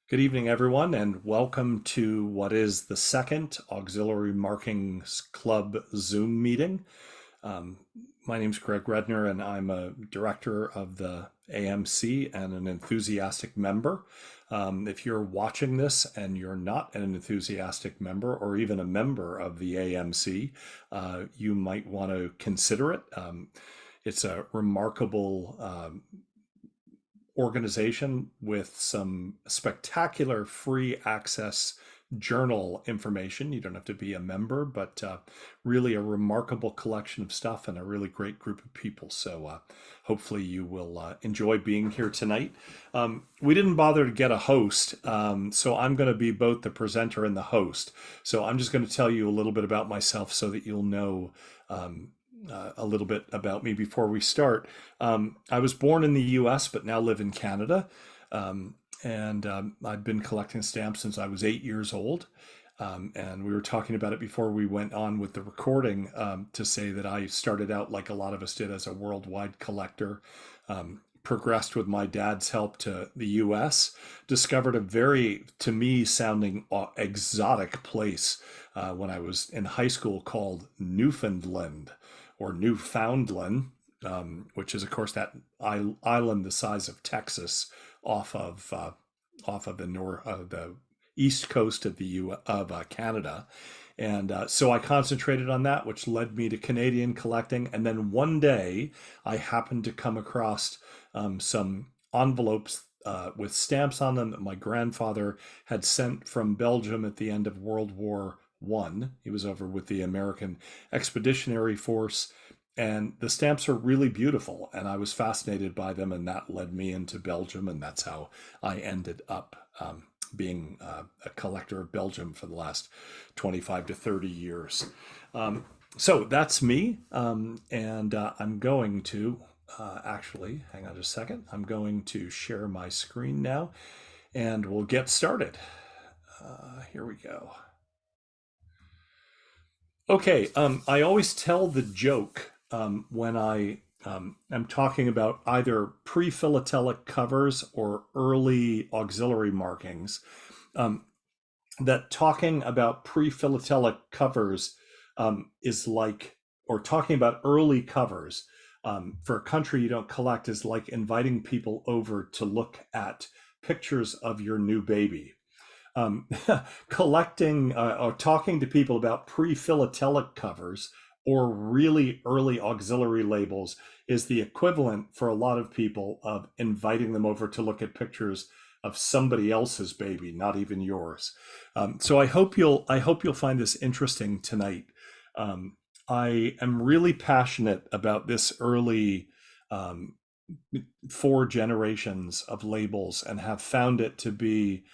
Good evening, everyone, and welcome to what is the second Auxiliary Markings Club Zoom meeting. Um, my name is Gregg Redner, and I'm a director of the AMC and an enthusiastic member. If you're watching this and you're not an enthusiastic member or even a member of the AMC, you might want to consider it. It's a remarkable organization with some spectacular free access journal information. You don't have to be a member, but really a remarkable collection of stuff and a really great group of people. So hopefully you will enjoy being here tonight. We didn't bother to get a host, so I'm going to be both the presenter and the host. So I'm just going to tell you a little bit about myself so that you'll know a little bit about me before we start. I was born in the US, but now live in Canada. And I've been collecting stamps since I was 8 years old. And we were talking about it before we went on with the recording to say that I started out like a lot of us did as a worldwide collector. Progressed with my dad's help to the US, discovered a very, to me, sounding exotic place when I was in high school called Newfoundland or Newfoundland, which is, of course, that island the size of Texas off of the east coast of Canada. And so I concentrated on that, which led me to Canadian collecting. And then one day I happened to come across some envelopes with stamps on them that my grandfather had sent from Belgium at the end of World War I. He was over with the American Expeditionary Force. And the stamps are really beautiful, and I was fascinated by them, and that led me into Belgium, and that's how I ended up being a collector of Belgium for the last 25 to 30 years. So that's me, and I'm going to actually, hang on just a second, I'm going to share my screen now, and we'll get started. Here we go. Okay, I always tell the joke when I am talking about either pre-philatelic covers or early auxiliary markings, um, that talking about pre-philatelic covers is like, or talking about early covers for a country you don't collect is like inviting people over to look at pictures of your new baby. um, Collecting or talking to people about pre-philatelic covers or really early auxiliary labels is the equivalent for a lot of people of inviting them over to look at pictures of somebody else's baby, not even yours. So I hope you'll find this interesting tonight. I am really passionate about this early um, four generations of labels and have found it to be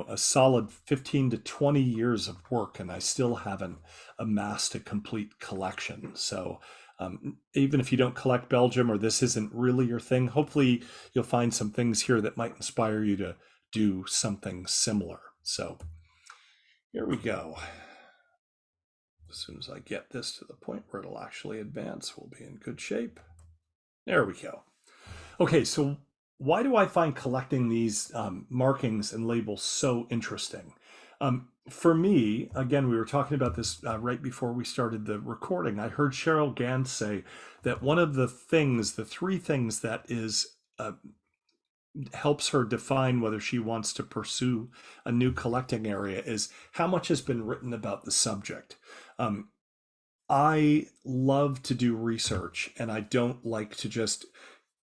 a solid 15 to 20 years of work, and I still haven't amassed a complete collection. So even if you don't collect Belgium or this isn't really your thing, hopefully you'll find some things here that might inspire you to do something similar. So here we go. As soon as I get this to the point where it'll actually advance, we'll be in good shape. There we go. Okay, so why do I find collecting these markings and labels so interesting? For me, again, we were talking about this right before we started the recording. I heard Cheryl Gans say that one of the things, the three things that is helps her define whether she wants to pursue a new collecting area is how much has been written about the subject. Um, I love to do research, and I don't like to just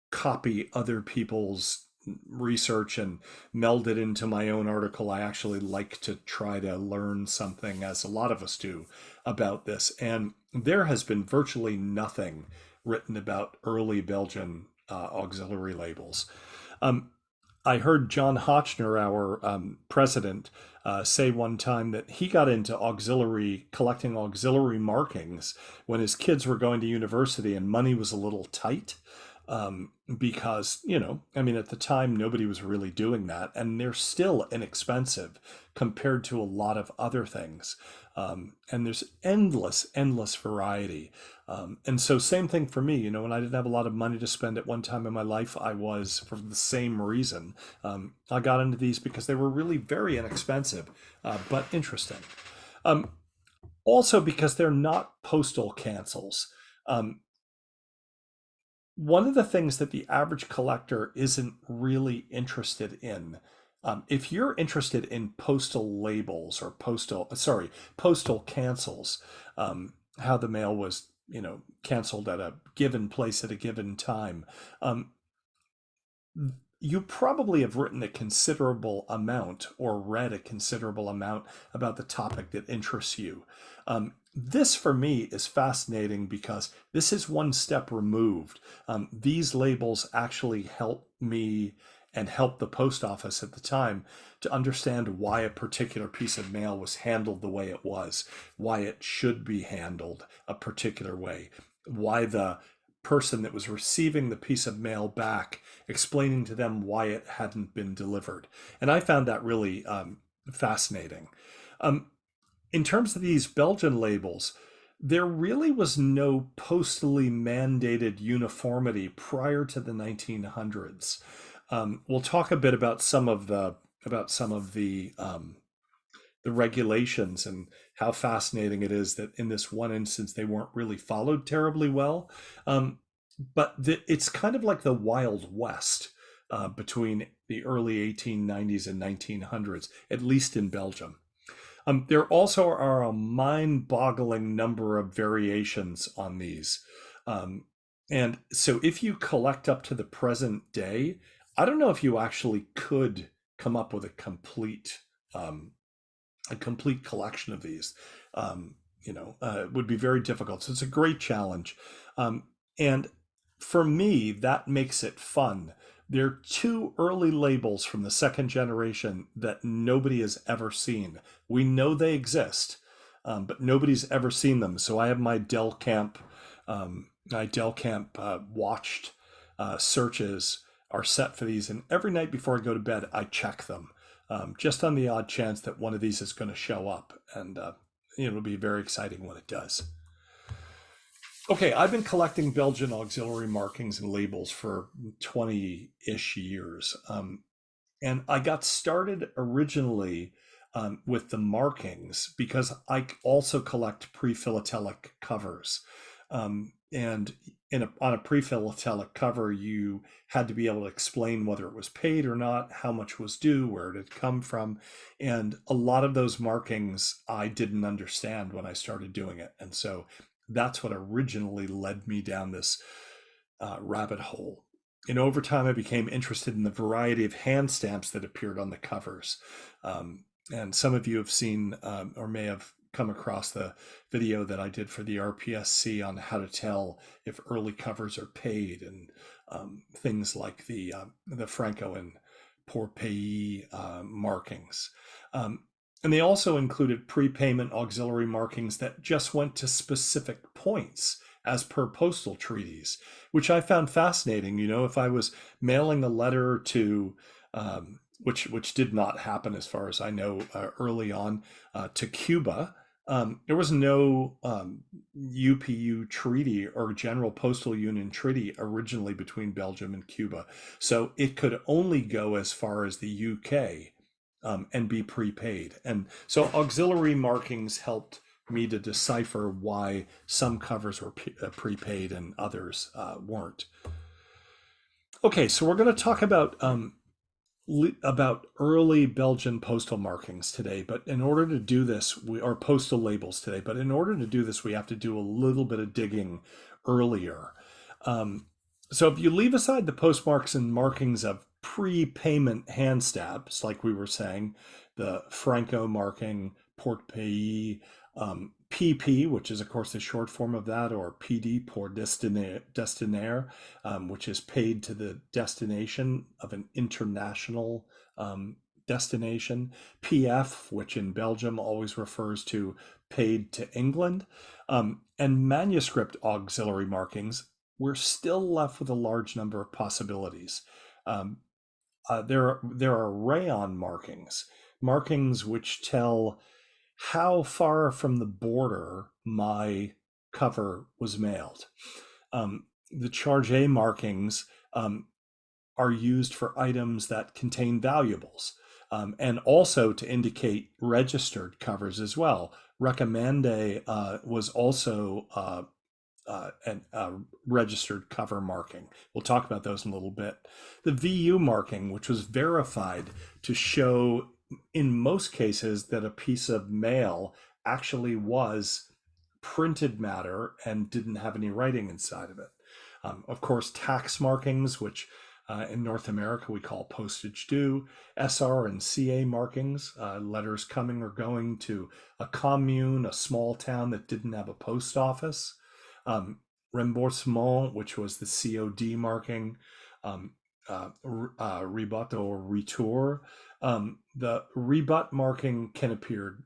copy other people's research and meld it into my own article. I actually like to try to learn something, as a lot of us do, about this. And there has been virtually nothing written about early Belgian auxiliary labels. Um, I heard John Hotchner, our president, say one time that he got into collecting auxiliary markings when his kids were going to university and money was a little tight. Because, I mean, at the time, nobody was really doing that, and they're still inexpensive compared to a lot of other things. And there's endless variety. And so same thing for me, when I didn't have a lot of money to spend at one time in my life, I was, for the same reason, I got into these because they were really very inexpensive, but interesting. Um, Also because they're not postal cancels. Um, One of the things that the average collector isn't really interested in, if you're interested in postal labels or postal cancels, how the mail was, canceled at a given place at a given time, um, you probably have written a considerable amount or read a considerable amount about the topic that interests you. This for me is fascinating because this is one step removed. These labels actually help me and help the post office at the time to understand why a particular piece of mail was handled the way it was, why it should be handled a particular way, why the person that was receiving the piece of mail back, explaining to them why it hadn't been delivered. And I found that really fascinating. Um, in terms of these Belgian labels, there really was no postally mandated uniformity prior to the 1900s. We'll talk a bit about some of the regulations and how fascinating it is that in this one instance they weren't really followed terribly well. Um, but it's kind of like the Wild West between the early 1890s and 1900s, at least in Belgium. There also are a mind-boggling number of variations on these. Um, and so if you collect up to the present day, I don't know if you actually could come up with um, a complete collection of these. It would be very difficult. So it's a great challenge. Um, and for me, that makes it fun. There are two early labels from the second generation that nobody has ever seen. We know they exist, but nobody's ever seen them. So I have my Del Camp watched searches are set for these, and every night before I go to bed, I check them, just on the odd chance that one of these is going to show up, and it'll be very exciting when it does. Okay, I've been collecting Belgian auxiliary markings and labels for 20-ish years. And I got started originally with the markings because I also collect pre-philatelic covers. And on a pre-philatelic cover, you had to be able to explain whether it was paid or not, how much was due, where it had come from. And a lot of those markings I didn't understand when I started doing it. And so that's what originally led me down this rabbit hole. And over time, I became interested in the variety of hand stamps that appeared on the covers. And some of you have seen or may have come across the video that I did for the RPSC on how to tell if early covers are paid, and things like the Franco and Pour Pays markings. And they also included prepayment auxiliary markings that just went to specific points as per postal treaties, which I found fascinating. If I was mailing a letter to, which did not happen as far as I know early on, to Cuba, there was no UPU treaty or General Postal Union treaty originally between Belgium and Cuba. So it could only go as far as the UK, and be prepaid. And so auxiliary markings helped me to decipher why some covers were prepaid and others weren't. Okay, so we're going to talk about early Belgian postal markings today, but in order to do this, we are postal labels today. But in order to do this, we have to do a little bit of digging earlier. So if you leave aside the postmarks and markings of prepayment hand stamps, like we were saying, the Franco marking, Port Pays, PP, which is of course the short form of that, or PD, pour destinaire, which is paid to the destination of an international destination. PF, which in Belgium always refers to paid to England, and manuscript auxiliary markings, we're still left with a large number of possibilities. Um, there are rayon markings, markings which tell how far from the border my cover was mailed. The charge A markings are used for items that contain valuables, and also to indicate registered covers as well. Recommende was also a registered cover marking. We'll talk about those in a little bit. The VU marking, which was verified to show in most cases that a piece of mail actually was printed matter and didn't have any writing inside of it. Of course, tax markings, which in North America we call postage due, SR and CA markings, letters coming or going to a commune, a small town that didn't have a post office. Remboursement, which was the COD marking, rebut or retour. The rebut marking can appear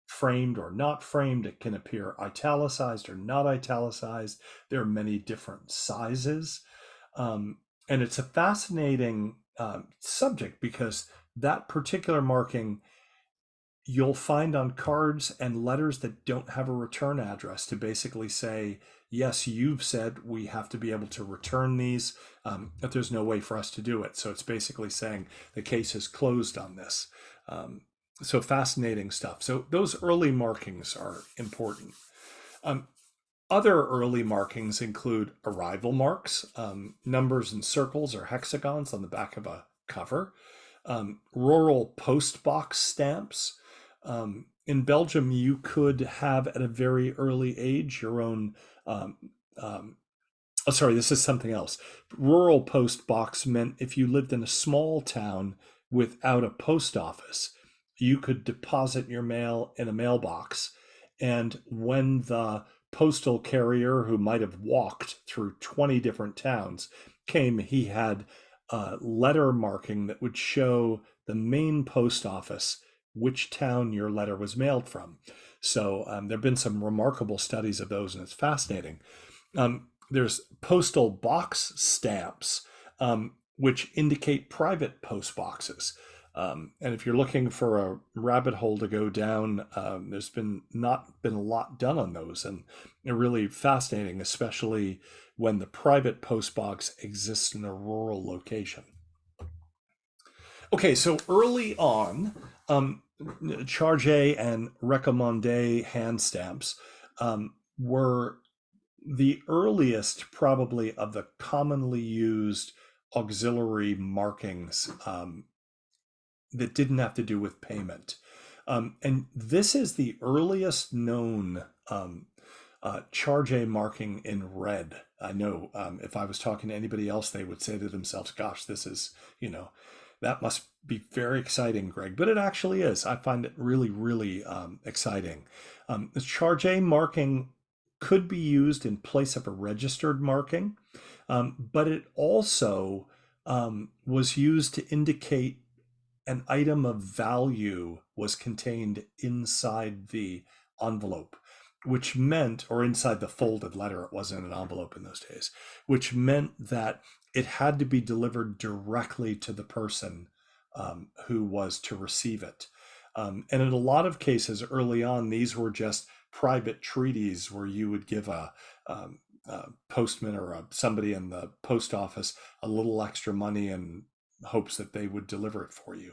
framed or not framed. It can appear italicized or not italicized. There are many different sizes. And it's a fascinating subject because that particular marking you'll find on cards and letters that don't have a return address to basically say, yes, you've said we have to be able to return these, but there's no way for us to do it. So it's basically saying the case is closed on this. So fascinating stuff. So those early markings are important. Other early markings include arrival marks, numbers and circles or hexagons on the back of a cover, rural post box stamps. In Belgium, you could have at a very early age your own. Sorry, this is something else. Rural post box meant if you lived in a small town without a post office, you could deposit your mail in a mailbox. And when the postal carrier, who might have walked through 20 different towns, came, he had a letter marking that would show the main post office which town your letter was mailed from. So there have been some remarkable studies of those, and it's fascinating. There's postal box stamps, which indicate private post boxes. And if you're looking for a rabbit hole to go down, there's not been a lot done on those, and they're really fascinating, especially when the private post box exists in a rural location. Okay, so early on, charge and recommande hand stamps were the earliest, probably, of the commonly used auxiliary markings that didn't have to do with payment. And this is the earliest known charge marking in red. I know if I was talking to anybody else, they would say to themselves, gosh, this is, that must be very exciting, Greg. But it actually is. I find it really, really exciting. The charge marking could be used in place of a registered marking, but it also was used to indicate an item of value was contained inside the envelope, which meant, or inside the folded letter, it wasn't an envelope in those days, which meant that it had to be delivered directly to the person who was to receive it. And in a lot of cases early on, these were just private treaties where you would give a postman or somebody in the post office a little extra money in hopes that they would deliver it for you.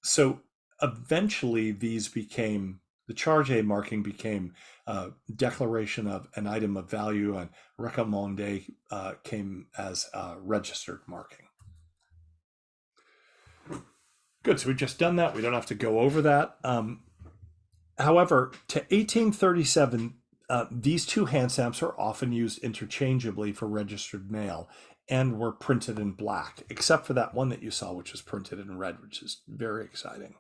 So eventually these became, the charge marking became a declaration of an item of value, and recommande came as a registered marking. Good, so we've just done that. We don't have to go over that. However, to 1837, these two hand stamps are often used interchangeably for registered mail and were printed in black, except for that one that you saw, which was printed in red, which is very exciting.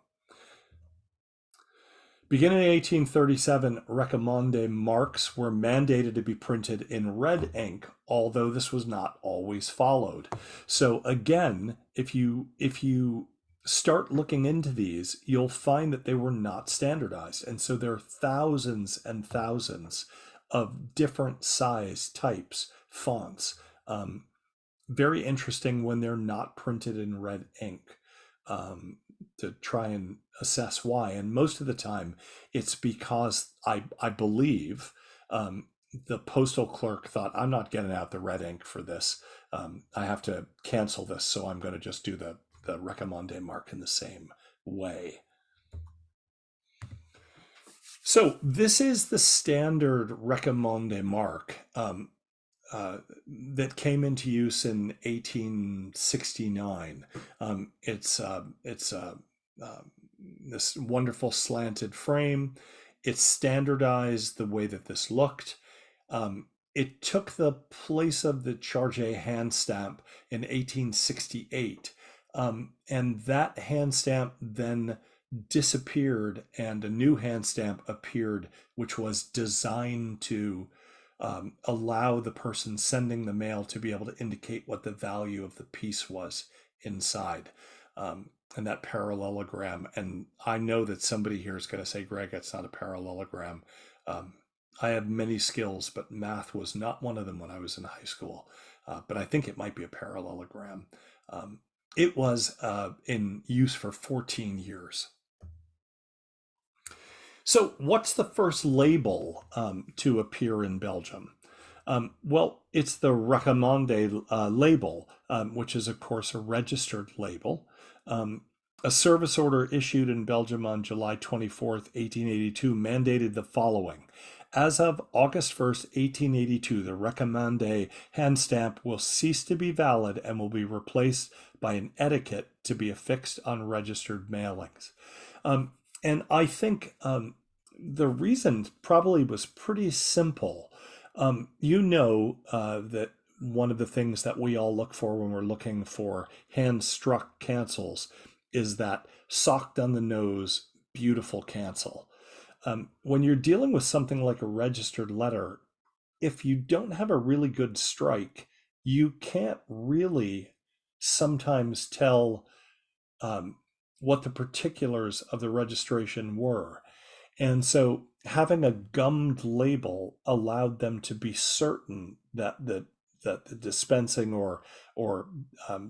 Beginning in 1837, recommande marks were mandated to be printed in red ink, although this was not always followed. So again, if you start looking into these, you'll find that they were not standardized. And so there are thousands and thousands of different size, types, fonts. Very interesting when they're not printed in red ink. to try and assess why. And most of the time, it's because I believe the postal clerk thought, I'm not getting out the red ink for this. I have to cancel this, so I'm going to just do the recommande mark in the same way. So this is the standard recommande mark that came into use in 1869. It's this wonderful slanted frame. It's standardized the way that this looked. It took the place of the Chargé hand stamp in 1868. And that hand stamp then disappeared and a new hand stamp appeared, which was designed to allow the person sending the mail to be able to indicate what the value of the piece was inside. And that parallelogram. And I know that somebody here is going to say, Greg, it's not a parallelogram. I have many skills, but math was not one of them when I was in high school. But I think it might be a parallelogram. It was in use for 14 years. So what's the first label to appear in Belgium? Well, it's the recommande label, which is, of course, a registered label. A service order issued in Belgium on July 24th, 1882 mandated the following. As of August 1st, 1882, the recommande hand stamp will cease to be valid and will be replaced by an etiquette to be affixed on registered mailings. And I think the reason probably was pretty simple. That one of the things that we all look for when we're looking for hand-struck cancels is that socked on the nose, beautiful cancel. When you're dealing with something like a registered letter, if you don't have a really good strike, you can't really sometimes tell what the particulars of the registration were. And so having a gummed label allowed them to be certain that the dispensing or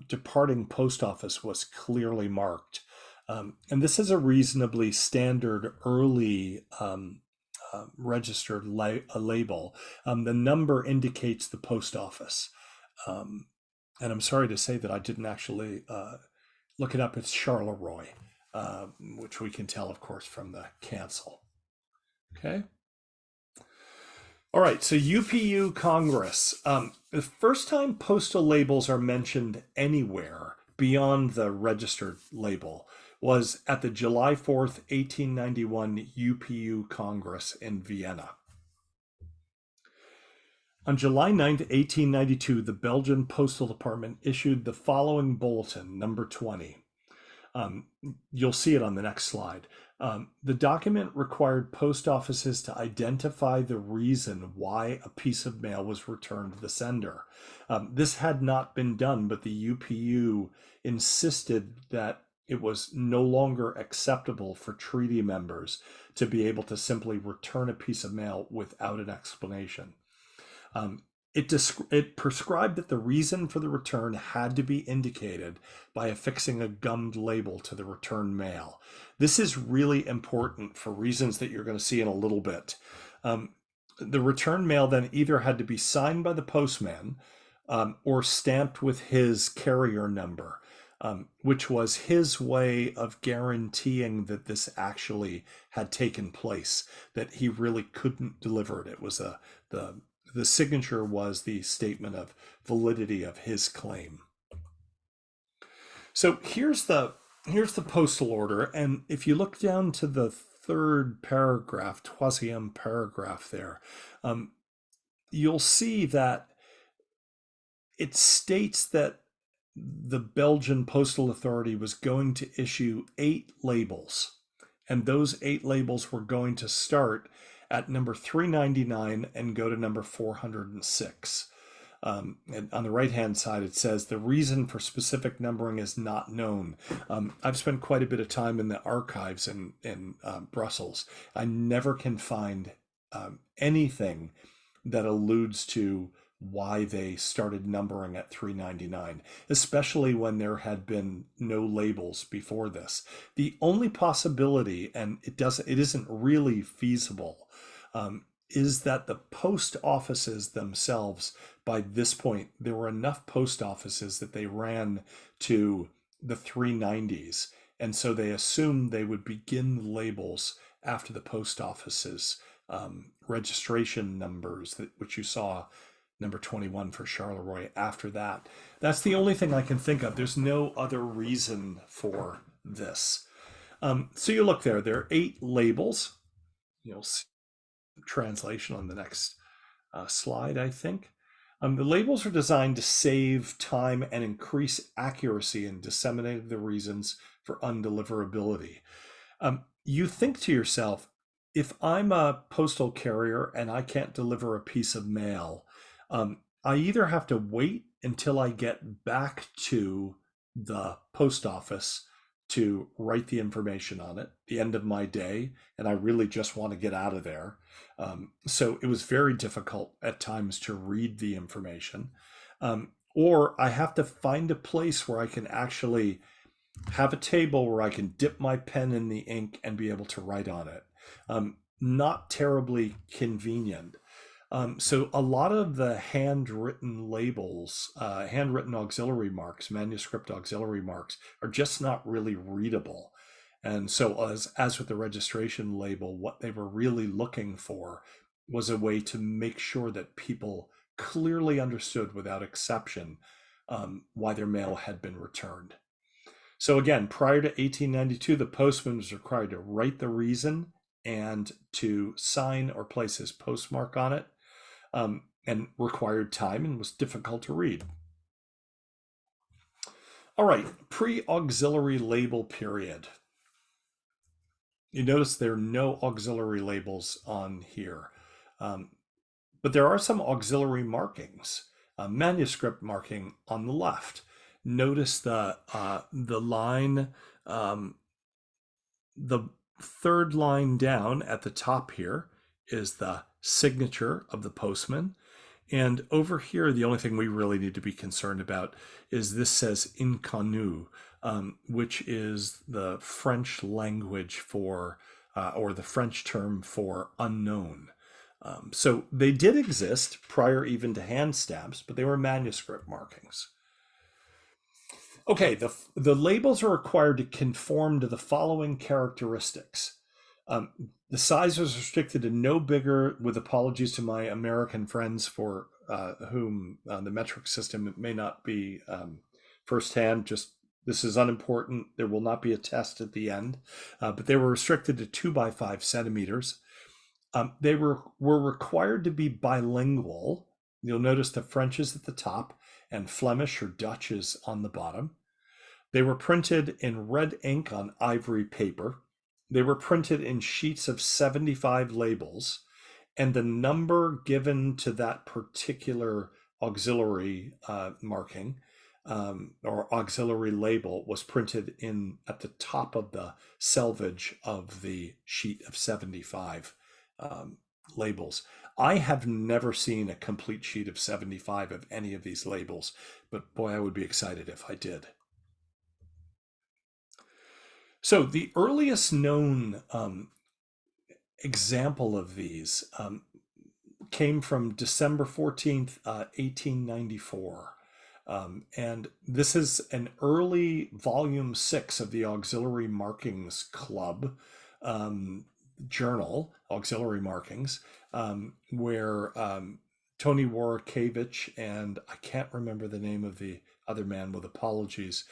departing post office was clearly marked. And this is a reasonably standard early registered label. The number indicates the post office. And I'm sorry to say that I didn't actually look it up. It's Charleroi, which we can tell, of course, from the cancel. Okay. All right, so UPU Congress. The first time postal labels are mentioned anywhere beyond the registered label was at the July 4th, 1891 UPU Congress in Vienna. On July 9th, 1892, the Belgian Postal Department issued the following bulletin, number 20. You'll see it on the next slide. The document required post offices to identify the reason why a piece of mail was returned to the sender. This had not been done, but the UPU insisted that it was no longer acceptable for treaty members to be able to simply return a piece of mail without an explanation. It prescribed that the reason for the return had to be indicated by affixing a gummed label to the return mail. This is really important for reasons that you're going to see in a little bit. The return mail then either had to be signed by the postman or stamped with his carrier number, which was his way of guaranteeing that this actually had taken place, that he really couldn't deliver it. It was the signature was the statement of validity of his claim. So here's the postal order, and if you look down to the third paragraph, troisième paragraph there, you'll see that it states that the Belgian Postal Authority was going to issue 8 labels, and those 8 labels were going to start at number 399 and go to number 406. And on the right-hand side, it says the reason for specific numbering is not known. I've spent quite a bit of time in the archives in Brussels. I never can find anything that alludes to why they started numbering at 399, especially when there had been no labels before this. The only possibility, and it isn't really feasible, is that the post offices themselves, by this point, there were enough post offices that they ran to the 390s. And so they assumed they would begin the labels after the post offices registration numbers, which you saw number 21 for Charleroi after that. That's the only thing I can think of. There's no other reason for this. So you look there are 8 labels. You'll see translation on the next slide, I think. The labels are designed to save time and increase accuracy in disseminating the reasons for undeliverability. You think to yourself, if I'm a postal carrier and I can't deliver a piece of mail, I either have to wait until I get back to the post office to write the information on it, the end of my day, and I really just want to get out of there. So it was very difficult at times to read the information. Or I have to find a place where I can actually have a table where I can dip my pen in the ink and be able to write on it. Not terribly convenient. So a lot of the handwritten labels, handwritten auxiliary marks, manuscript auxiliary marks, are just not really readable. And so as with the registration label, what they were really looking for was a way to make sure that people clearly understood without exception why their mail had been returned. So again, prior to 1892, the postman was required to write the reason and to sign or place his postmark on it, and required time and was difficult to read. All right, pre-auxiliary label period. You notice there are no auxiliary labels on here, but there are some auxiliary markings. Manuscript marking on the left. Notice the line, the third line down at the top here is the signature of the postman. And over here, the only thing we really need to be concerned about is this says inconnu, which is the French language for, or the French term for unknown. So they did exist prior even to hand stamps, but they were manuscript markings. Okay, the labels are required to conform to the following characteristics. The size was restricted to no bigger, with apologies to my American friends for whom the metric system may not be firsthand. Just this is unimportant. There will not be a test at the end, but they were restricted to 2 by 5 centimeters. They were required to be bilingual. You'll notice the French is at the top and Flemish or Dutch is on the bottom. They were printed in red ink on ivory paper. They were printed in sheets of 75 labels, and the number given to that particular auxiliary marking or auxiliary label was printed in at the top of the selvage of the sheet of 75 labels. I have never seen a complete sheet of 75 of any of these labels, but boy, I would be excited if I did. So the earliest known example of these came from December 14th, 1894. And this is an early volume 6 of the Auxiliary Markings Club journal, Auxiliary Markings, where Tony Warwickevich and I can't remember the name of the other man, with apologies,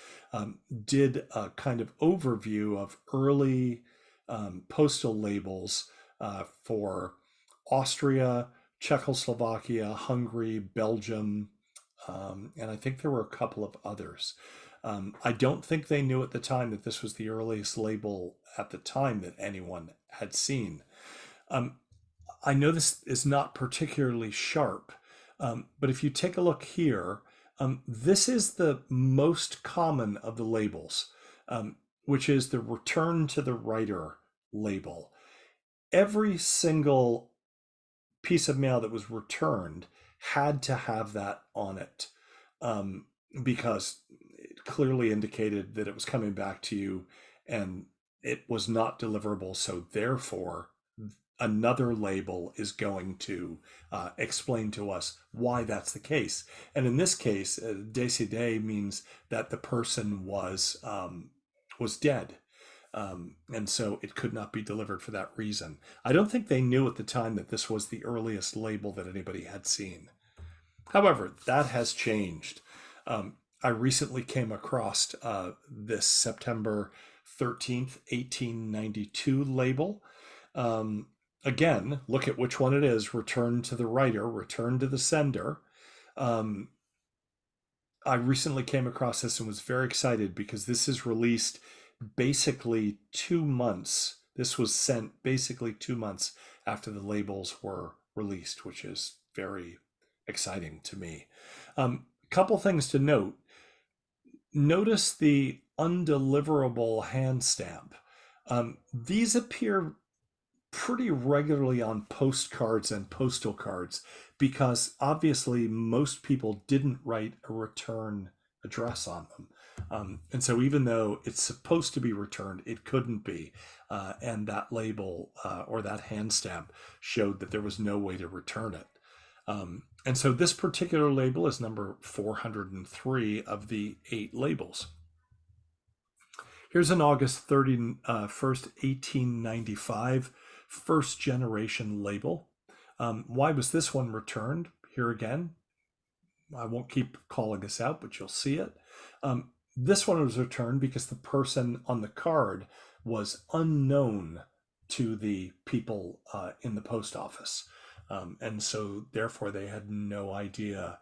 did a kind of overview of early postal labels for Austria, Czechoslovakia, Hungary, Belgium, and I think there were a couple of others. I don't think they knew at the time that this was the earliest label at the time that anyone had seen. I know this is not particularly sharp, but if you take a look here, this is the most common of the labels, which is the return to the writer label. Every single piece of mail that was returned had to have that on it, um, because it clearly indicated that it was coming back to you and it was not deliverable. So therefore, another label is going to explain to us why that's the case. And in this case, décédé means that the person was dead. And so it could not be delivered for that reason. I don't think they knew at the time that this was the earliest label that anybody had seen. However, that has changed. I recently came across this September 13th, 1892 label. Again, look at which one it is. Return to the writer, return to the sender. Um, I recently came across this and was very excited because this is released basically 2 months. This was sent basically 2 months after the labels were released, which is very exciting to me. Couple things to note. Notice the undeliverable hand stamp. These appear pretty regularly on postcards and postal cards because obviously most people didn't write a return address on them. And so even though it's supposed to be returned, it couldn't be. And that label or that hand stamp showed that there was no way to return it. And so this particular label is number 403 of the 8 labels. Here's an August 31st, 1895 first generation label. Why was this one returned? Here again, I won't keep calling this out, but you'll see it. This one was returned because the person on the card was unknown to the people in the post office. And so therefore they had no idea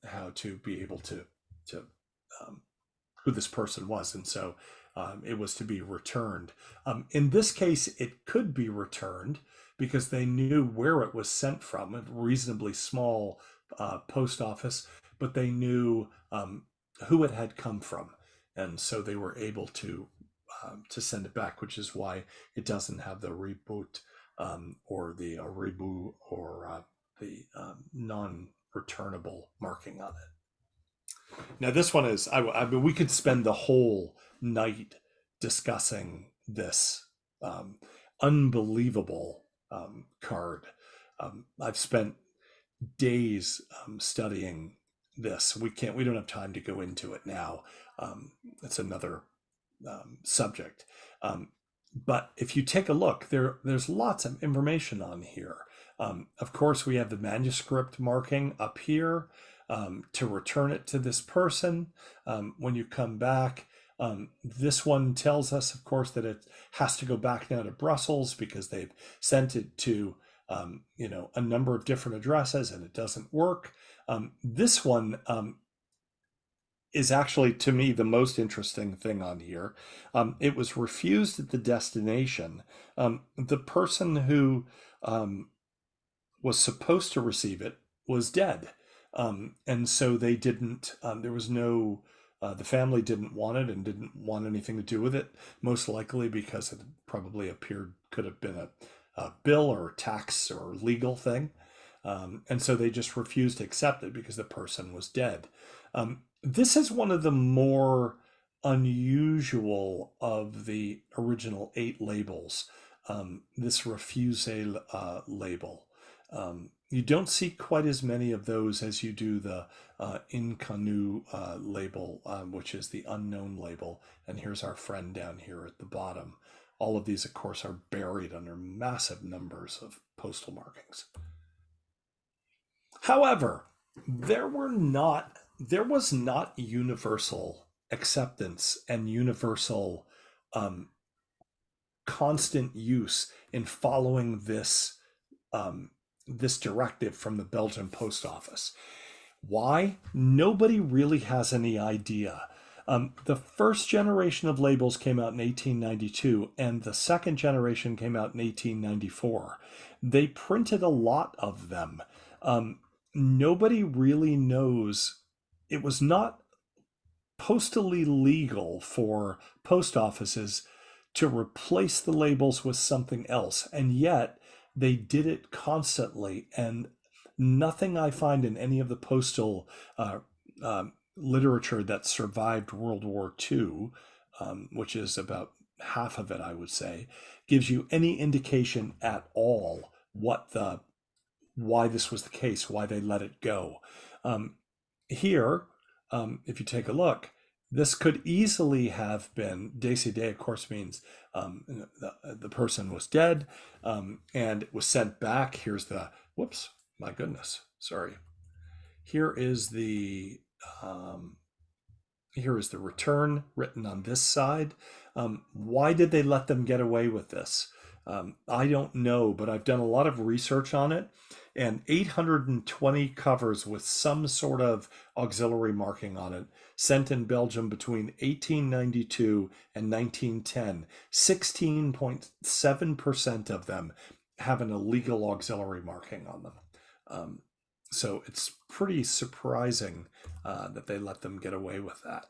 how to be able to who this person was. And so it was to be returned. In this case, it could be returned because they knew where it was sent from, a reasonably small post office, but they knew who it had come from. And so they were able to send it back, which is why it doesn't have the reboot or the reboot or the non-returnable marking on it. Now, this one is, I mean, we could spend the whole night discussing this unbelievable card. I've spent days studying this. We don't have time to go into it now. It's another subject. But if you take a look, there's lots of information on here. Of course, we have the manuscript marking up here to return it to this person. When you come back, this one tells us, of course, that it has to go back now to Brussels because they've sent it to a number of different addresses and it doesn't work. This one is actually, to me, the most interesting thing on here. It was refused at the destination. The person who was supposed to receive it was dead. And so they didn't, there was no, the family didn't want it and didn't want anything to do with it, most likely because it probably could have been a bill or a tax or legal thing. And so they just refused to accept it because the person was dead. This is one of the more unusual of the original 8 labels, this refusal label. You don't see quite as many of those as you do the inconnu label, which is the unknown label. And here's our friend down here at the bottom. All of these, of course, are buried under massive numbers of postal markings. However, there was not universal acceptance and universal constant use in following this this directive from the Belgian post office. Why? Nobody really has any idea. The first generation of labels came out in 1892, and the second generation came out in 1894. They printed a lot of them. Nobody really knows. It was not postally legal for post offices to replace the labels with something else, and yet they did it constantly. And Nothing I find in any of the postal uh, literature that survived World War II, which is about half of it, I would say, gives you any indication at all why this was the case, why they let it go. Um, Here, if you take a look, this could easily have been décédé, of course, means the person was dead, and it was sent back. Here's the, whoops, my goodness, sorry. Here is the um, here is the return written on this side. Why did they let them get away with this? I don't know, but I've done a lot of research on it, and 820 covers with some sort of auxiliary marking on it sent in Belgium between 1892 and 1910. 16.7% of them have an illegal auxiliary marking on them. Um, so it's pretty surprising that they let them get away with that.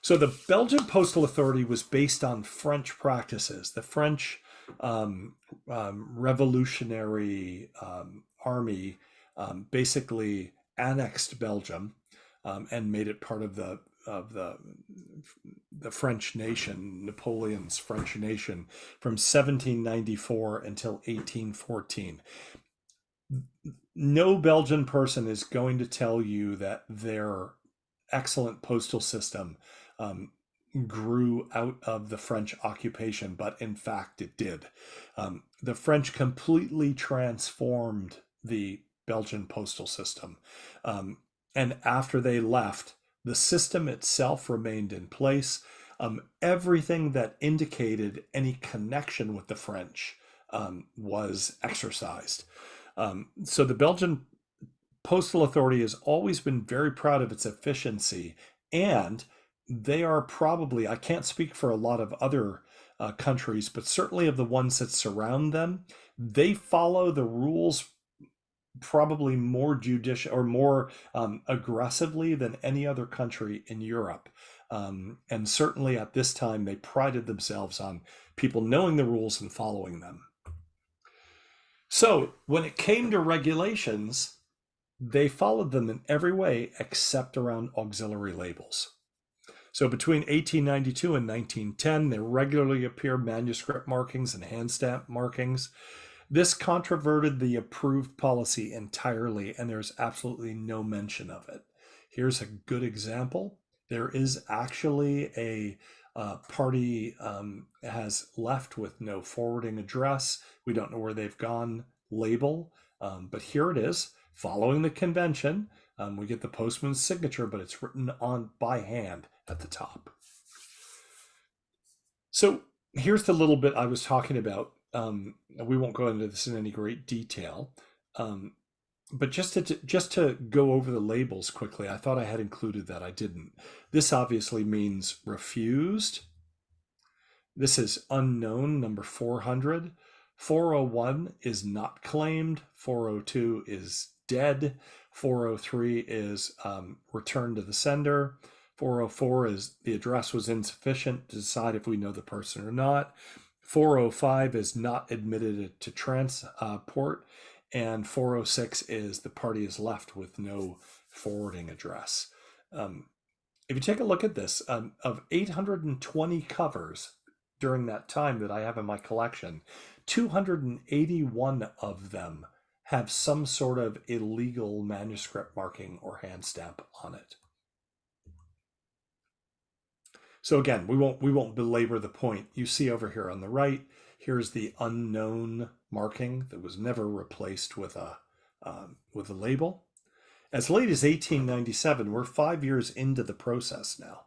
So the Belgian Postal Authority was based on French practices. The French Revolutionary Army basically annexed Belgium and made it part of the French nation, Napoleon's French nation, from 1794 until 1814. No Belgian person is going to tell you that their excellent postal system grew out of the French occupation, but in fact it did. The French completely transformed the Belgian postal system. And after they left, the system itself remained in place. Everything that indicated any connection with the French was exercised. So the Belgian Postal Authority has always been very proud of its efficiency, and they are probably, I can't speak for a lot of other countries, but certainly of the ones that surround them, they follow the rules probably more judicious or more aggressively than any other country in Europe. And certainly at this time, they prided themselves on people knowing the rules and following them. So when it came to regulations, they followed them in every way except around auxiliary labels. So between 1892 and 1910, there regularly appear manuscript markings and hand stamp markings. This controverted the approved policy entirely, and there's absolutely no mention of it. Here's a good example. There is actually a party has left with no forwarding address. We don't know where they've gone label, but here it is. Following the convention, we get the postman's signature, but it's written on by hand at the top. So here's the little bit I was talking about. We won't go into this in any great detail, but just to go over the labels quickly, I thought I had included that. I didn't. This obviously means refused. This is unknown, number 400. 401 is not claimed. 402 is dead. 403 is returned to the sender. 404 is the address was insufficient to decide if we know the person or not. 405 is not admitted to transport. And 406 is the party is left with no forwarding address. If you take a look at this, of 820 covers during that time that I have in my collection, 281 of them have some sort of illegal manuscript marking or hand stamp on it. So again, we won't belabor the point. You see over here on the right, here's the unknown marking that was never replaced with a label. As late as 1897, we're 5 years into the process now.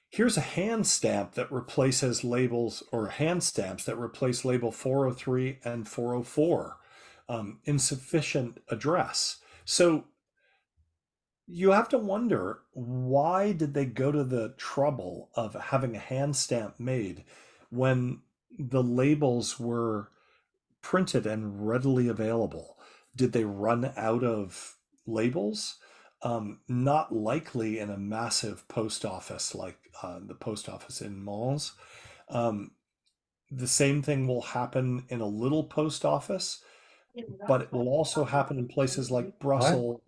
Here's a hand stamp that replaces labels, or hand stamps that replace label 403 and 404. Insufficient address. So you have to wonder, why did they go to the trouble of having a hand stamp made when the labels were printed and readily available? Did they run out of labels? Not likely in a massive post office like the post office in Mons. The same thing will happen in a little post office. but it will also happen in places like What? Brussels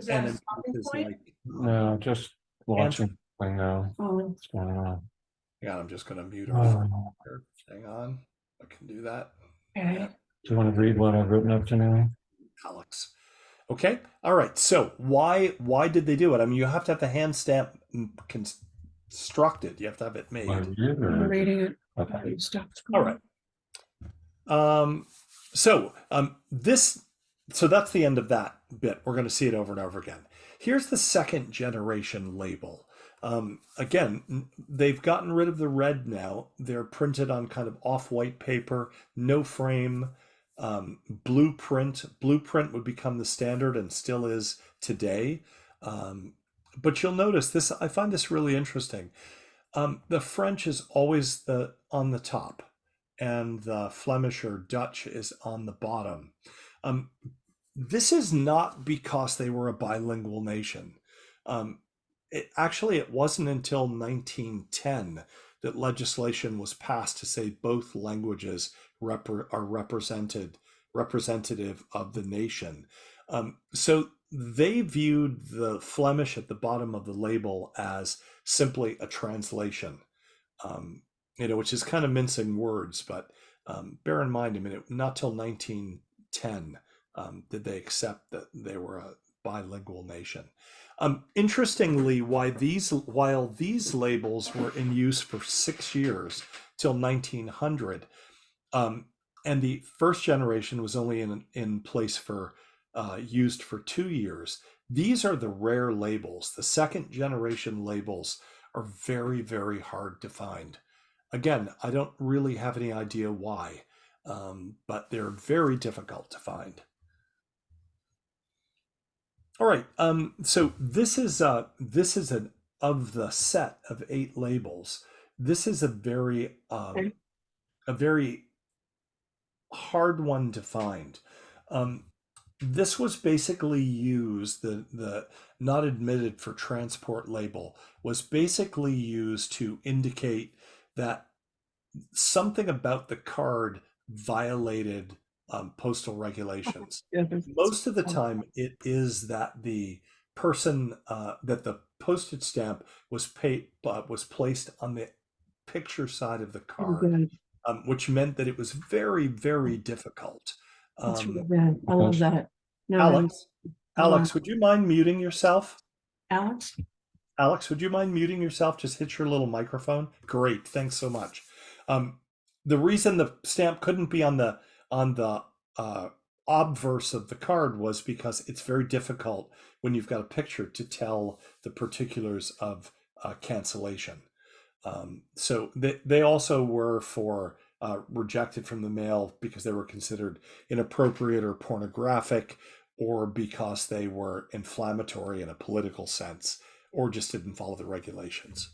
and in places like No, just Antwerp. watching something now. What's going on? Yeah, I'm just going to mute her for Oh, here. Hang on. I can do that. do you want to read what I've written up to now? Alex. Okay. All right. So why did they do it? I mean, you have to have the hand stamp constructed. You have to have it Want made. to read it or? Reading it. Okay. All right. Um, this so that's the end of that bit. We're going to see it over and over again. Here's the second generation label. Again, they've gotten rid of the red now. They're printed on kind of off-white paper, no frame, blueprint. Blueprint would become the standard and still is today. But you'll notice this. I find this really interesting. The French is always on the top, and the Flemish or Dutch is on the bottom. Um, this is not because they were a bilingual nation. Um, it wasn't until 1910 that legislation was passed to say both languages are representative of the nation. So they viewed the Flemish at the bottom of the label as simply a translation, which is kind of mincing words, but bear in mind, I mean, not till 1910 did they accept that they were a bilingual nation. Interestingly, while these labels were in use for 6 years till 1900, um, and the first generation was only in place for used for 2 years. These are the rare labels. The second generation labels are very, very hard to find. Again, I don't really have any idea why, but they're very difficult to find. All right. So this is an of the set of 8 labels. This is a very hard one to find. Um, this was basically used, the not admitted for transport label was basically used to indicate that something about the card violated postal regulations. Most of the time, it is that the person that the postage stamp was placed on the picture side of the card, which meant that it was very, very difficult. That's really Um, good. I love that. No, Alex, I love Would you mind muting yourself? Alex. Alex, would you mind muting yourself? Just hit your little microphone. Great, thanks so much. Um, the reason the stamp couldn't be on the obverse of the card was because it's very difficult when you've got a picture to tell the particulars of cancellation. So they also were for rejected from the mail because they were considered inappropriate or pornographic, or because they were inflammatory in a political sense, or just didn't follow the regulations.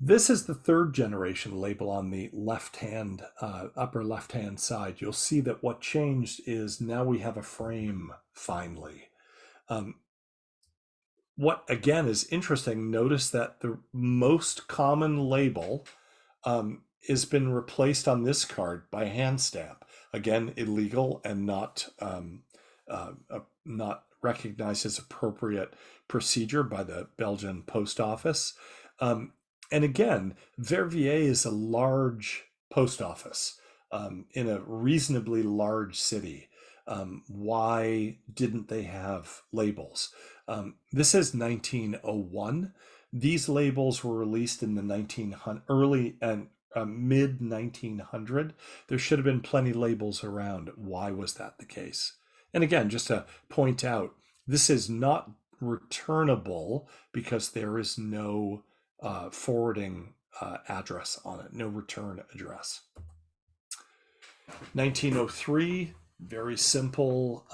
This is the third generation label on the left hand, upper left hand side. You'll see that what changed is now we have a frame finally. Um, what again is interesting, notice that the most common label has been replaced on this card by hand stamp. Again, illegal and not recognized as appropriate procedure by the Belgian post office. And again, Verviers is a large post office in a reasonably large city. Why didn't they have labels? This is 1901. These labels were released in the 1900 early and mid 1900. There should have been plenty labels around. Why was that the case? And again, just to point out, this is not returnable because there is no forwarding address on it, no return address. 1903, very simple.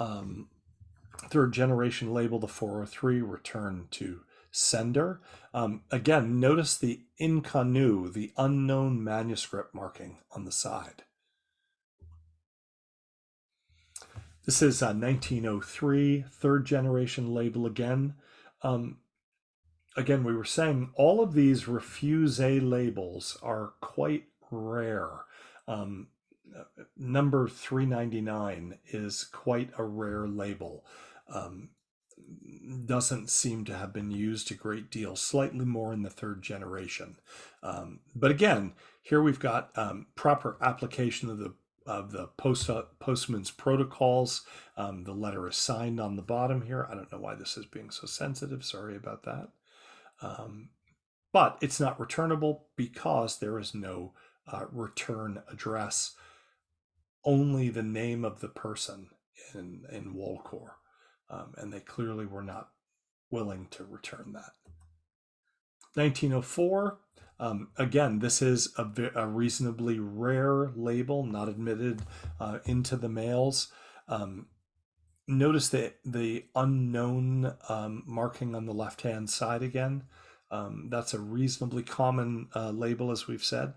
Third generation label, the 403, return to sender. Again, notice the inconnu, the unknown manuscript marking on the side. This is 1903, third generation label again. Again, we were saying all of these refuse-a labels are quite rare. number 399 is quite a rare label. Doesn't seem to have been used a great deal, slightly more in the third generation. But again, here we've got proper application of the postman's protocols. The letter is signed on the bottom here. I don't know why this is being so sensitive. Sorry about that. But it's not returnable because there is no return address, only the name of the person in Walcore. And they clearly were not willing to return that. 1904, again, this is a reasonably rare label, not admitted into the mails. Notice the unknown marking on the left-hand side again. That's a reasonably common label, as we've said.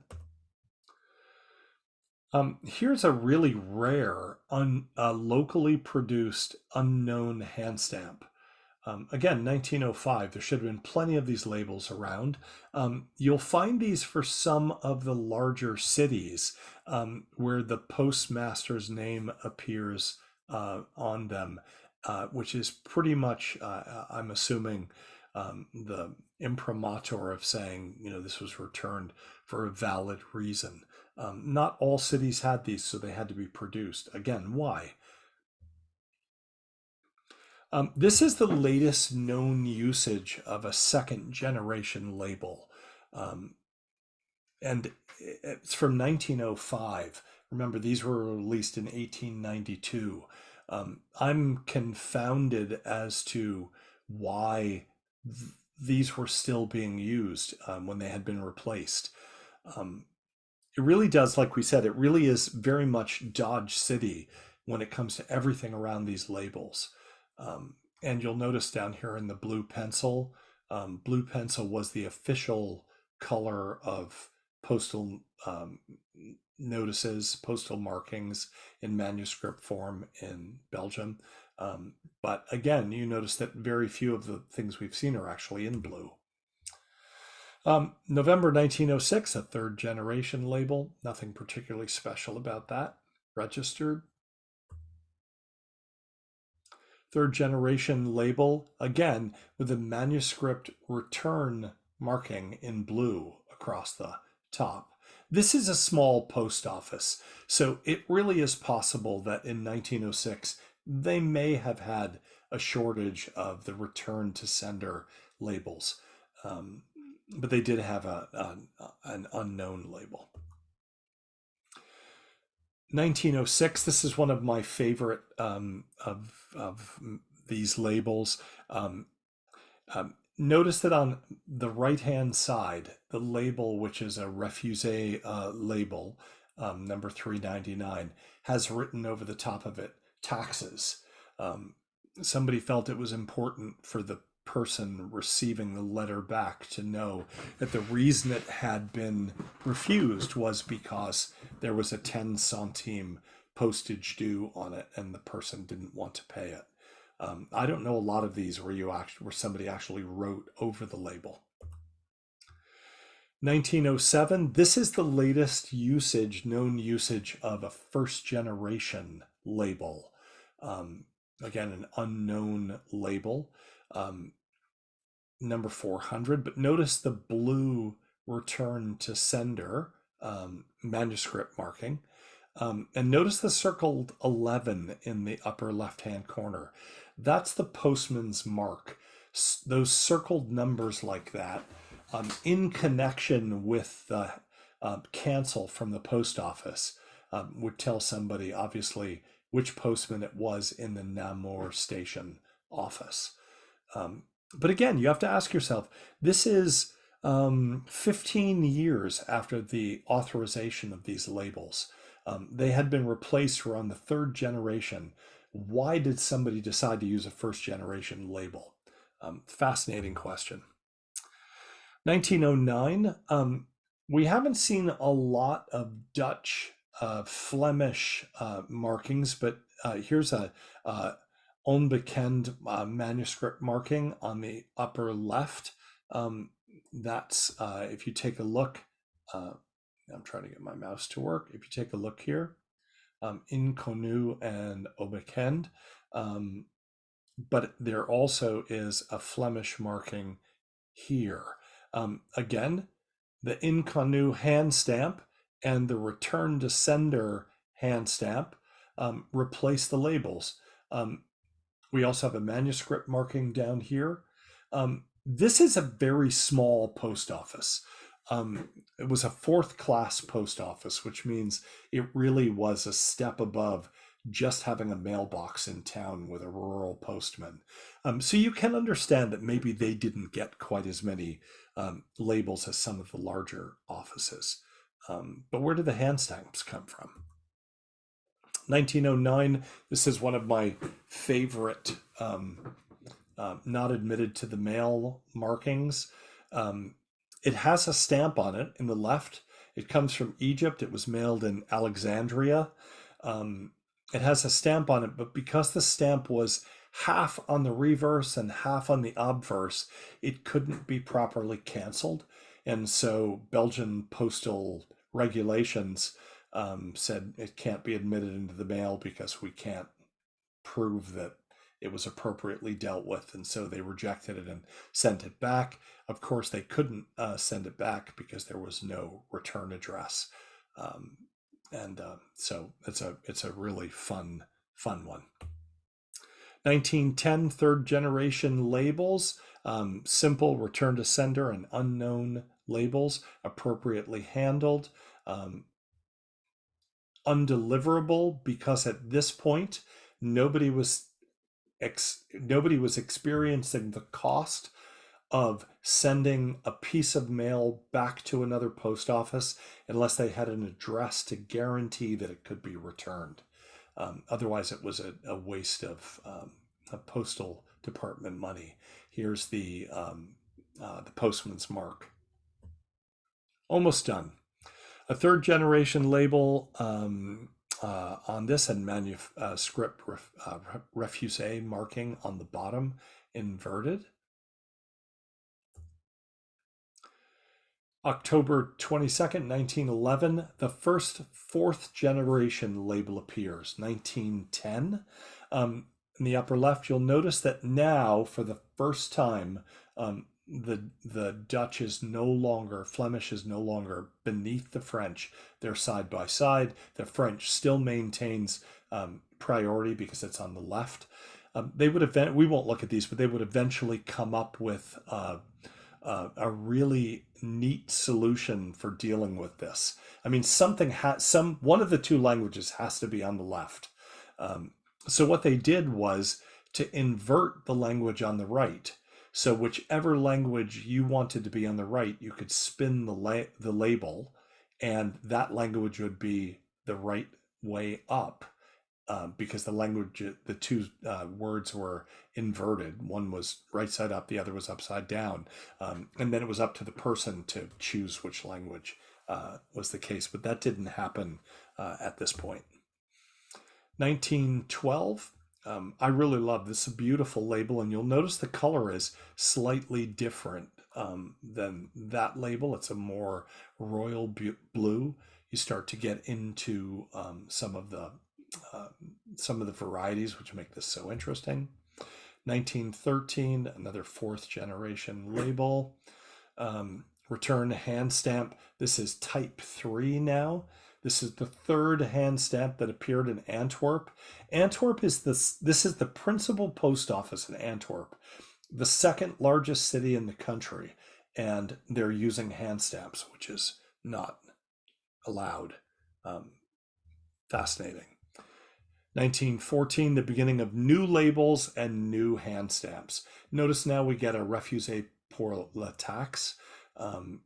Here's a really rare, locally produced, unknown hand stamp. Again, 1905, there should have been plenty of these labels around. You'll find these for some of the larger cities where the postmaster's name appears on them, which is pretty much, I'm assuming, the imprimatur of saying, this was returned for a valid reason. Not all cities had these, so they had to be produced. Again, why? This is the latest known usage of a second generation label. And it's from 1905. Remember, these were released in 1892. I'm confounded as to why these were still being used when they had been replaced. It really does, like we said, it really is very much Dodge City when it comes to everything around these labels. And you'll notice down here in the blue pencil was the official color of postal notices, postal markings in manuscript form in Belgium. But again, you notice that very few of the things we've seen are actually in blue. November 1906, a third generation label. Nothing particularly special about that. Registered. Third generation label, again, with a manuscript return marking in blue across the top. This is a small post office, so it really is possible that in 1906, they may have had a shortage of the return to sender labels. But they did have an unknown label. 1906, this is one of my favorite of these labels. Notice that on the right-hand side, the label, which is a refusee label, number 399, has written over the top of it, taxes. Somebody felt it was important for the person receiving the letter back to know that the reason it had been refused was because there was a 10 centime postage due on it and the person didn't want to pay it. I don't know a lot of these where somebody actually wrote over the label. 1907, this is the latest known usage of a first generation label. Again, an unknown label. Number 400, but notice the blue return to sender manuscript marking. And notice the circled 11 in the upper left-hand corner. That's the postman's mark. Those circled numbers like that in connection with the cancel from the post office would tell somebody, obviously, which postman it was in the Namur station office. But again, you have to ask yourself, this is 15 years after the authorization of these labels. They had been replaced, were on the third generation. Why did somebody decide to use a first generation label? Fascinating question. 1909, we haven't seen a lot of Dutch, Flemish markings, but here's a onbekend manuscript marking on the upper left. That's if you take a look, I'm trying to get my mouse to work. If you take a look here, inconnu and onbekend. But there also is a Flemish marking here. Again, the inconnu hand stamp and the return to sender hand stamp replace the labels. We also have a manuscript marking down here. This is a very small post office. It was a fourth class post office, which means it really was a step above just having a mailbox in town with a rural postman. So you can understand that maybe they didn't get quite as many labels as some of the larger offices. But where did the hand stamps come from? 1909, this is one of my favorite not admitted to the mail markings. It has a stamp on it in the left. It comes from Egypt. It was mailed in Alexandria. It has a stamp on it, but because the stamp was half on the reverse and half on the obverse, it couldn't be properly canceled. And so Belgian postal regulations said it can't be admitted into the mail because we can't prove that it was appropriately dealt with. And so they rejected it and sent it back. Of course, they couldn't send it back because there was no return address. So it's a really fun one. 1910, third generation labels, simple return to sender and unknown labels, appropriately handled. Undeliverable because at this point nobody was experiencing the cost of sending a piece of mail back to another post office unless they had an address to guarantee that it could be returned. Otherwise, it was a waste of postal department money. Here's the postman's mark. Almost done. A third generation label on this and manuscript refusé marking on the bottom, inverted. October 22nd, 1911, the first fourth generation label appears. 1910. In the upper left, you'll notice that now, for the first time, the Dutch is no longer, Flemish is no longer beneath the French. They're side by side. The French still maintains priority because it's on the left. We won't look at these, but they would eventually come up with a really neat solution for dealing with this. I mean, one of the two languages has to be on the left. So what they did was to invert the language on the right. So whichever language you wanted to be on the right, you could spin the label, and that language would be the right way up. Because the two words were inverted. One was right side up, the other was upside down. And then it was up to the person to choose which language was the case. But that didn't happen at this point. 1912. I really love this. A beautiful label, and you'll notice the color is slightly different than that label. It's a more royal blue. You start to get into some of the varieties which make this so interesting. 1913, another fourth generation label. Return hand stamp. This is type 3 now. This is the third hand stamp that appeared in Antwerp. Antwerp is this is the principal post office in Antwerp, the second largest city in the country, and they're using hand stamps, which is not allowed. Fascinating. 1914, the beginning of new labels and new hand stamps. Notice now we get a refusé pour la taxe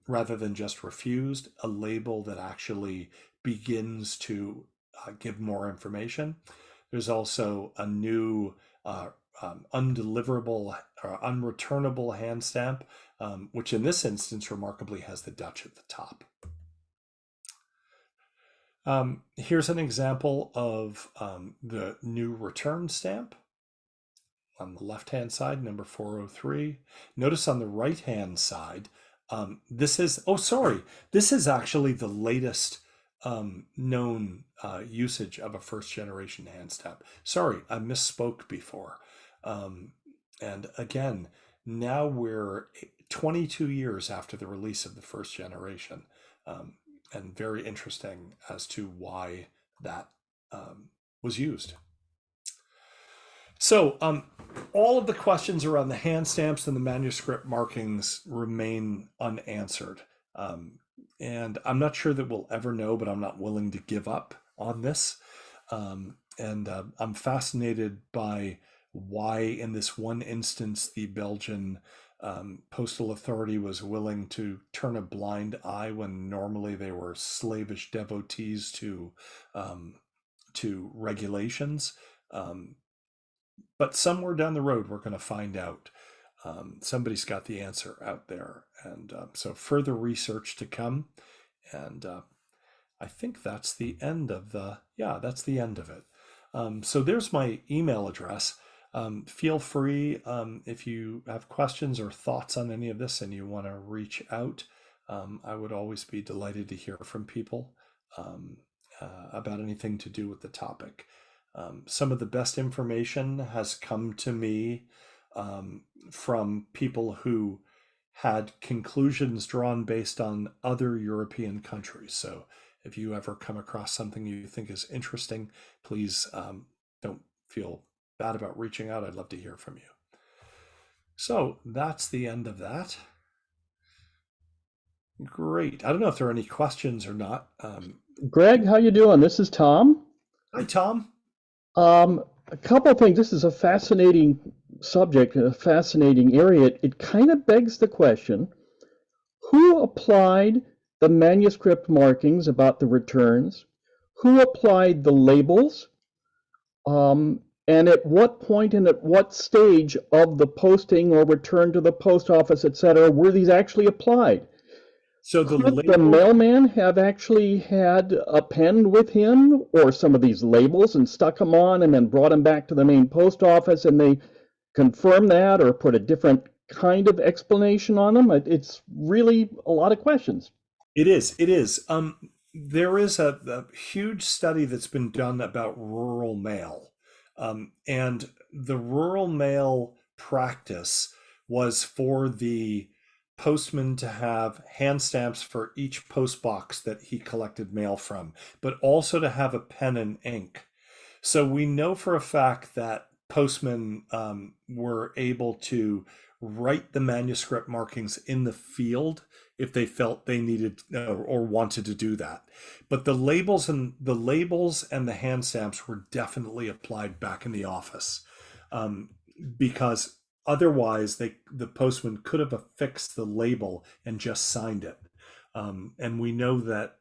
rather than just refused, a label that actually begins to give more information. There's also a new undeliverable or unreturnable hand stamp, which in this instance remarkably has the Dutch at the top. Here's an example of the new return stamp. On the left-hand side, number 403. Notice on the right-hand side, this is actually the latest known usage of a first generation hand stamp. Sorry, I misspoke before. Um, and again, now we're 22 years after the release of the first generation, um, and very interesting as to why that was used. So, all of the questions around the hand stamps and the manuscript markings remain unanswered. Um, and I'm not sure that we'll ever know, but I'm not willing to give up on this. And I'm fascinated by why, in this one instance, the Belgian postal authority was willing to turn a blind eye when normally they were slavish devotees um, to regulations. Um, but somewhere down the road, we're going to find out. Somebody's got the answer out there. And so further research to come. And I think that's the end of that's the end of it. So there's my email address. Feel free if you have questions or thoughts on any of this and you want to reach out. I would always be delighted to hear from people about anything to do with the topic. Some of the best information has come to me from people who had conclusions drawn based on other European countries. So if you ever come across something you think is interesting, please don't feel bad about reaching out. I'd love to hear from you. So that's the end of that. Great. I don't know if there are any questions or not. Greg, how you doing? This is Tom. Hi, Tom. A couple of things. This is a fascinating subject, a fascinating area. It kind of begs the question, who applied the manuscript markings about the returns? Who applied the labels? And at what point and at what stage of the posting or return to the post office, etc., were these actually applied? So the Could the mailman have actually had a pen with him or some of these labels and stuck them on and then brought them back to the main post office and they confirm that or put a different kind of explanation on them? It's really a lot of questions. It is. It is. There is a huge study that's been done about rural mail. And the rural mail practice was for the postman to have hand stamps for each post box that he collected mail from, but also to have a pen and ink. So we know for a fact that postmen were able to write the manuscript markings in the field if they felt they needed or wanted to do that. But the labels and the hand stamps were definitely applied back in the office, because otherwise the postman could have affixed the label and just signed it. And we know that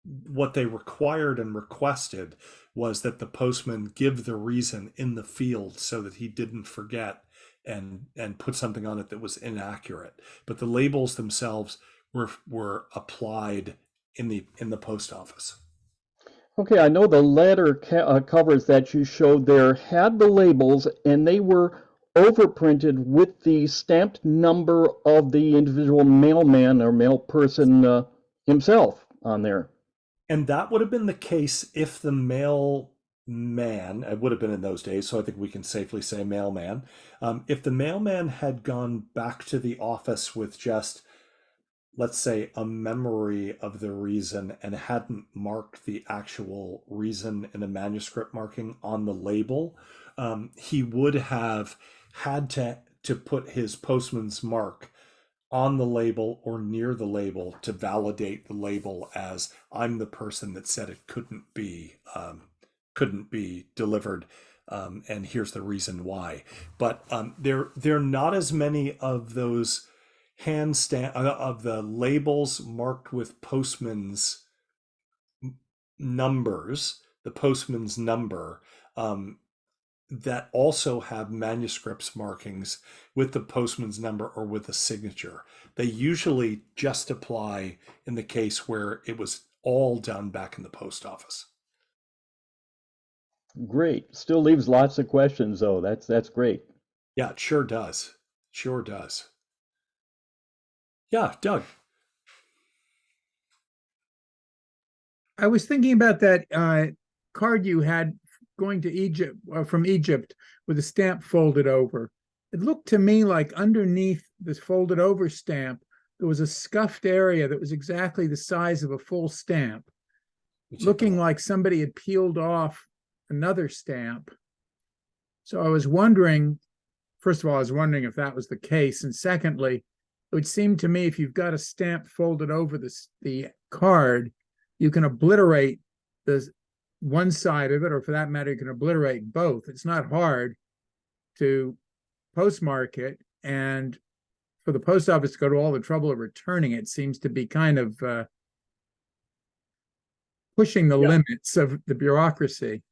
what they required and requested was that the postman give the reason in the field so that he didn't forget and put something on it that was inaccurate. But the labels themselves were applied in the post office. Okay, I know the letter covers that you showed there had the labels and they were overprinted with the stamped number of the individual mailman or mail person himself on there. And that would have been the case if the mailman, it would have been in those days, so I think we can safely say mailman. If the mailman had gone back to the office with just, let's say, a memory of the reason and hadn't marked the actual reason in a manuscript marking on the label, he would have had to put his postman's mark on the label or near the label to validate the label as I'm the person that said it couldn't be delivered, and here's the reason why. But there are not as many of those hand stamp of the labels marked with postman's numbers, the postman's number, that also have manuscripts markings with the postman's number or with a signature. They usually just apply in the case where it was all done back in the post office. Great. Still leaves lots of questions though. That's great. Yeah, it sure does. Sure does. Yeah, Doug. I was thinking about that card you had going to Egypt from Egypt with the stamp folded over. It looked to me like underneath this folded over stamp, there was a scuffed area that was exactly the size of a full stamp, looking like somebody had peeled off another stamp. So I was wondering, first of all, I was wondering if that was the case. And secondly, it would seem to me if you've got a stamp folded over the card, you can obliterate the one side of it, or for that matter, you can obliterate both. It's not hard to postmark it. And for the post office to go to all the trouble of returning it seems to be kind of pushing the limits of the bureaucracy.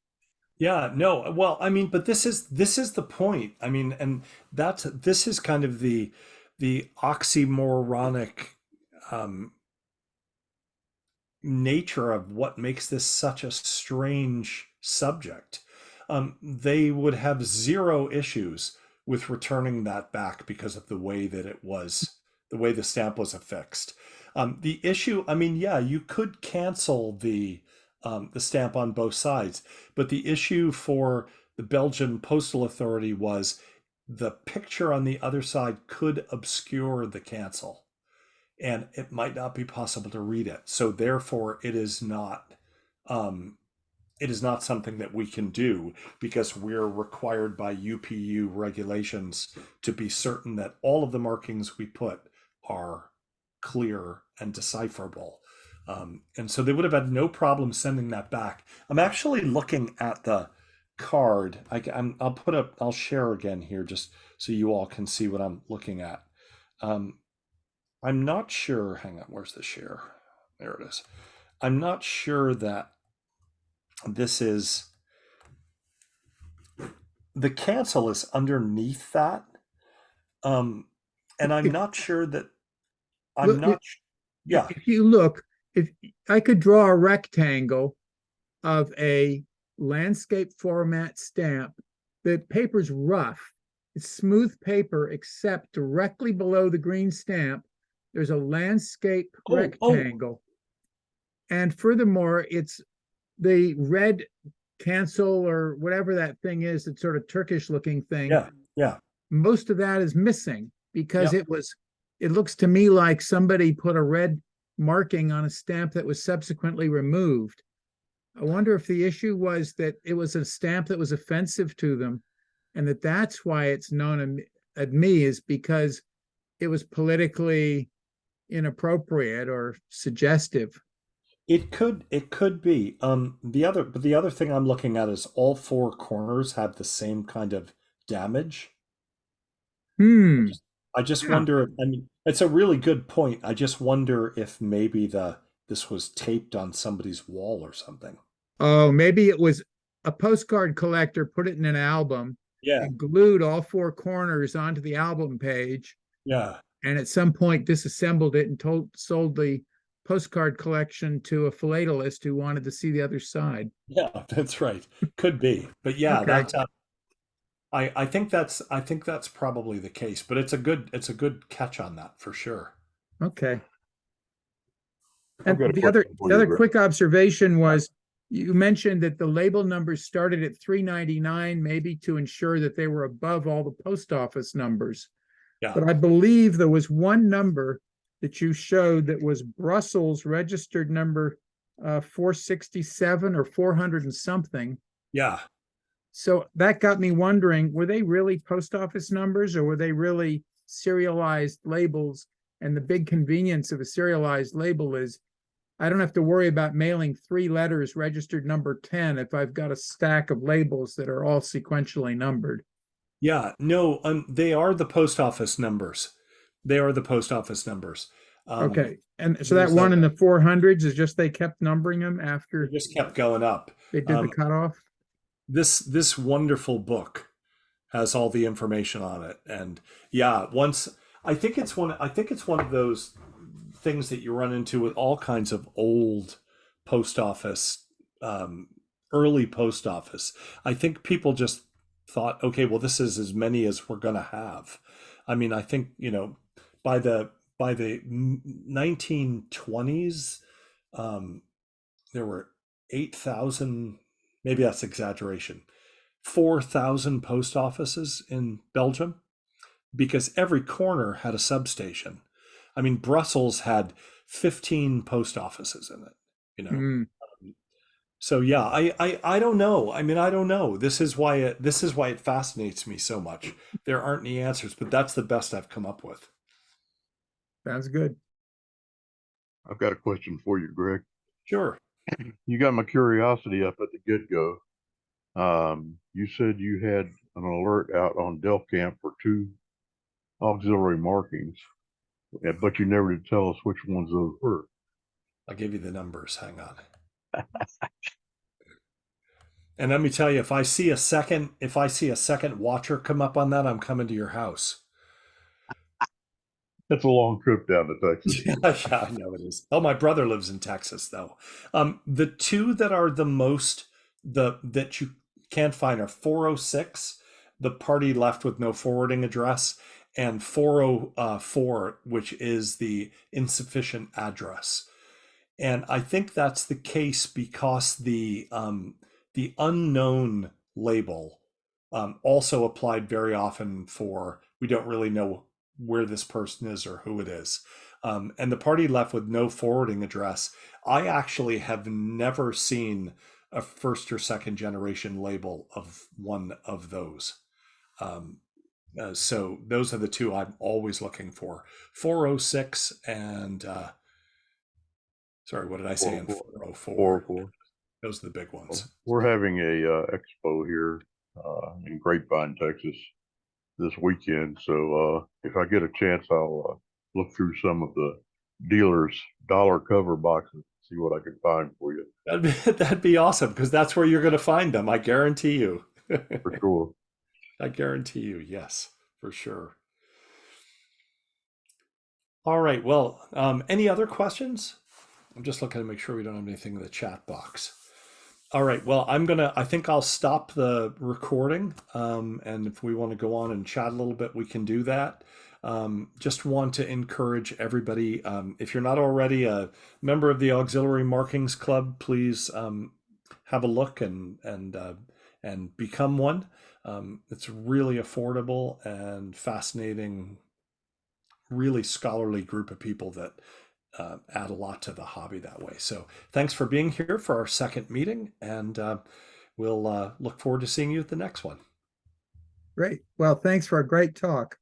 Yeah, no. Well, I mean, but this is the point. I mean, and this is kind of the oxymoronic um, nature of what makes this such a strange subject. They would have zero issues with returning that back because of the way that it was, the way the stamp was affixed. The issue, I mean, yeah, you could cancel the stamp on both sides, but the issue for the Belgian Postal Authority was the picture on the other side could obscure the cancel, and it might not be possible to read it. So therefore, it is not something that we can do because we're required by UPU regulations to be certain that all of the markings we put are clear and decipherable. And so they would have had no problem sending that back. I'm actually looking at the card. I'll share again here just so you all can see what I'm looking at. I'm not sure. Hang on, where's the share? There it is. I'm not sure that this is the cancel is underneath that. And I'm not sure that yeah. If you look, if I could draw a rectangle of a landscape format stamp, the paper's rough. It's smooth paper, except directly below the green stamp, there's a landscape rectangle. And furthermore, it's the red cancel or whatever that thing is, that sort of Turkish looking thing. Yeah. Most of that is missing because it looks to me like somebody put a red marking on a stamp that was subsequently removed. I wonder if the issue was that it was a stamp that was offensive to them, and that's why it's known at me is because it was politically inappropriate or suggestive. It could be. The other thing I'm looking at is all four corners have the same kind of damage. I just wonder if, I mean, it's a really good point. I just wonder if maybe this was taped on somebody's wall or something. Oh, maybe it was a postcard collector put it in an album and glued all four corners onto the album page. Yeah. And at some point disassembled it and sold the postcard collection to a philatelist who wanted to see the other side. Yeah, that's right. Could be. But yeah, Okay. I think that's probably the case, but it's a good catch on that for sure. Okay. I've And got a the question for you, other Rick. quick observation was you mentioned that the label numbers started at 399, maybe to ensure that they were above all the post office numbers. Yeah. But I believe there was one number that you showed that was Brussels registered number 467 or 400 and something. Yeah. So that got me wondering, were they really post office numbers or were they really serialized labels? And the big convenience of a serialized label is I don't have to worry about mailing 3 letters registered number 10 if I've got a stack of labels that are all sequentially numbered. Yeah, no, they are the post office numbers. They are the post office numbers. Okay, and so that one in the 400s is just they kept numbering them after It just kept going up. they did the cutoff? This wonderful book has all the information on it, and yeah, I think it's one of those things that you run into with all kinds of old post office, early post office. I think people just thought, okay, well, this is as many as we're going to have. I mean, I think, by the 1920s, there were 8,000, maybe that's exaggeration, 4,000 post offices in Belgium because every corner had a substation. I mean, Brussels had 15 post offices in it, you know. Mm. So yeah, I don't know. I mean, I don't know. This is why it fascinates me so much. There aren't any answers, but that's the best I've come up with. Sounds good. I've got a question for you, Greg. Sure. You got my curiosity up at the get-go. You said you had an alert out on Delcamp for 2 auxiliary markings, but you never did tell us which ones those were. I'll give you the numbers. Hang on. And let me tell you, if I see a second watcher come up on that, I'm coming to your house. That's a long trip down to Texas. Yeah, I know it is. Oh, my brother lives in Texas, though. The two that are the most that you can't find are 406, the party left with no forwarding address, and 404, which is the insufficient address. And I think that's the case because the unknown label also applied very often for we don't really know where this person is or who it is. And the party left with no forwarding address. I actually have never seen a first or second generation label of one of those. So those are the two I'm always looking for. 406 and sorry, what did I say? 404. 404. Those are the big ones. We're having a expo here in Grapevine, Texas this weekend. So if I get a chance, I'll look through some of the dealers' dollar cover boxes, see what I can find for you. That'd be awesome because that's where you're going to find them. I guarantee you. For sure. I guarantee you. Yes, for sure. All right. Well, any other questions? I'm just looking to make sure we don't have anything in the chat box. All right. Well, I think I'll stop the recording. And if we want to go on and chat a little bit, we can do that. Just want to encourage everybody, if you're not already a member of the Auxiliary Markings Club, please have a look and become one. It's really affordable and fascinating, really scholarly group of people that add a lot to the hobby that way. So thanks for being here for our second meeting, and we'll look forward to seeing you at the next one. Great. Well, thanks for a great talk.